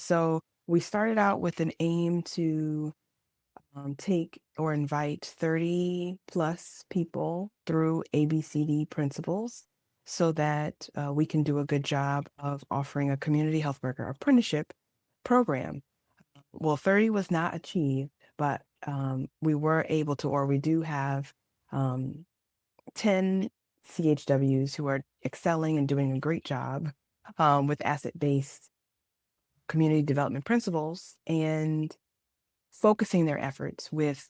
So we started out with an aim to take or invite 30 plus people through ABCD principles so that we can do a good job of offering a community health worker apprenticeship program. Well, 30 was not achieved, but we were able to, or we do have 10 CHWs who are excelling and doing a great job with asset-based community development principles and focusing their efforts with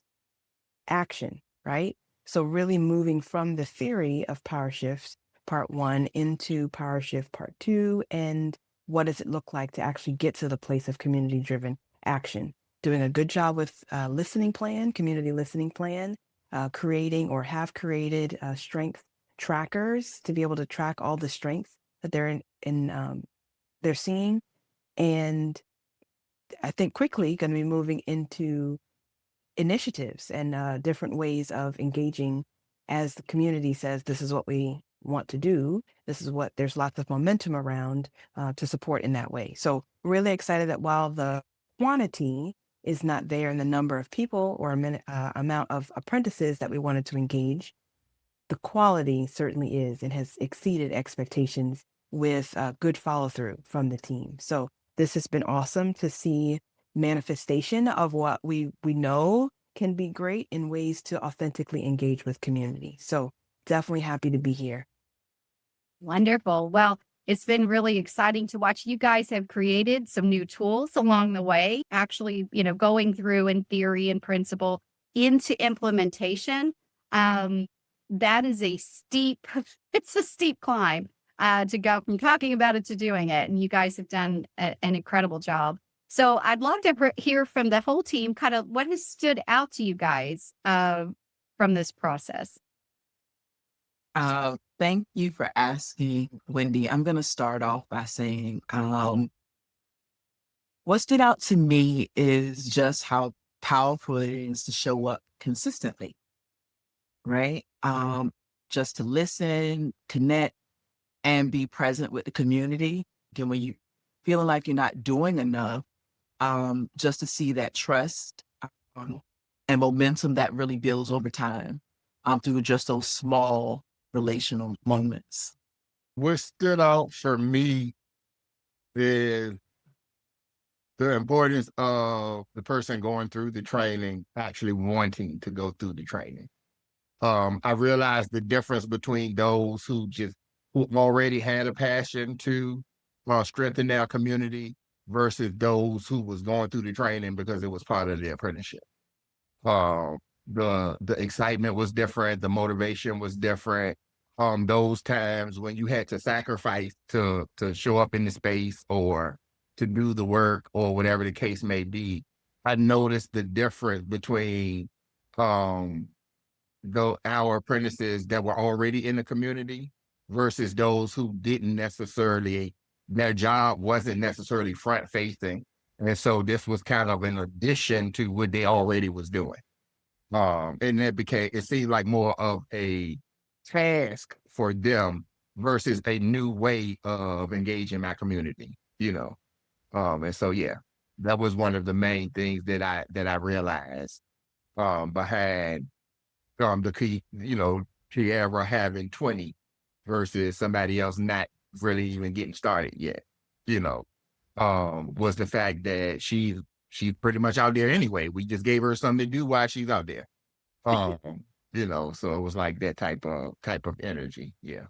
action, right? So really moving from the theory of power shifts part one into power shift part two, and what does it look like to actually get to the place of community driven action? Doing a good job with listening plan, community listening plan, creating or have created strength trackers to be able to track all the strengths that they're seeing, and I think quickly going to be moving into initiatives and different ways of engaging as the community says, this is what we want to do. This is what there's lots of momentum around to support in that way. So really excited that while the quantity is not there in the number of people or amount of apprentices that we wanted to engage, the quality certainly is and has exceeded expectations with good follow through from the team. So this has been awesome to see manifestation of what we know can be great in ways to authentically engage with community. So definitely happy to be here. Wonderful. Well, it's been really exciting to watch. You guys have created some new tools along the way, actually, going through in theory and principle into implementation. That is it's a steep climb to go from talking about it to doing it. And you guys have done an incredible job. So I'd love to hear from the whole team, kind of what has stood out to you guys from this process. Thank you for asking, Wendy. I'm going to start off by saying what stood out to me is just how powerful it is to show up consistently, right? Just to listen, connect, and be present with the community. Again, when you feeling like you're not doing enough, just to see that trust and momentum that really builds over time through just those small relational moments. What stood out for me is the importance of the person going through the training actually wanting to go through the training. I realized the difference between those who already had a passion to strengthen their community versus those who was going through the training because it was part of their apprenticeship. The excitement was different. The motivation was different. Those times when you had to sacrifice to show up in the space or to do the work or whatever the case may be, I noticed the difference between our apprentices that were already in the community versus those who didn't necessarily, their job wasn't necessarily front facing. And so this was kind of an addition to what they already was doing. And it seemed like more of a task for them versus a new way of engaging my community, And so, yeah, that was one of the main things that I realized behind the key, Kiara having 20 versus somebody else not really even getting started yet, was the fact that she's pretty much out there anyway. We just gave her something to do while she's out there. So it was like that type of energy. Yeah.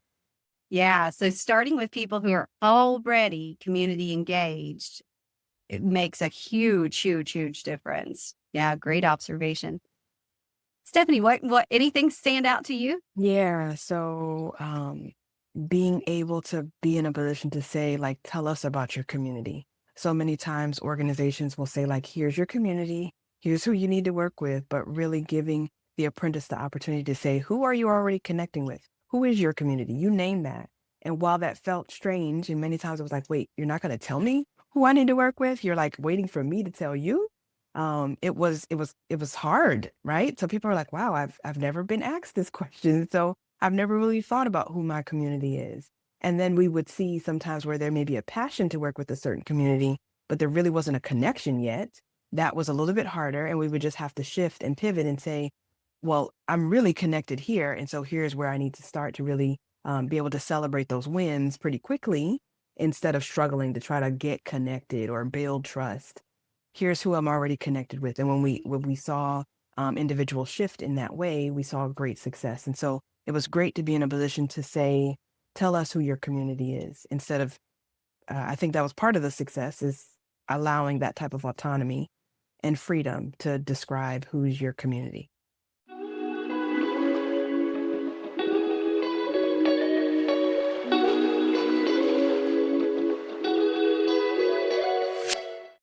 Yeah. So starting with people who are already community engaged, it makes a huge, huge, huge difference. Yeah. Great observation. Stephanie, what anything stand out to you? Yeah. So being able to be in a position to say, like, tell us about your community. So many times organizations will say, like, here's your community, here's who you need to work with, but really giving the apprentice the opportunity to say, who are you already connecting with? Who is your community? You name that. And while that felt strange, and many times it was like, wait, you're not going to tell me who I need to work with? You're like waiting for me to tell you? It was hard, right? So people are like, wow, I've never been asked this question. So I've never really thought about who my community is. And then we would see sometimes where there may be a passion to work with a certain community, but there really wasn't a connection yet. That was a little bit harder. And we would just have to shift and pivot and say, well, I'm really connected here. And so here's where I need to start to really be able to celebrate those wins pretty quickly instead of struggling to try to get connected or build trust. Here's who I'm already connected with. And when we saw individuals shift in that way, we saw great success. And so it was great to be in a position to say, tell us who your community is instead of, I think that was part of the success is allowing that type of autonomy and freedom to describe who's your community.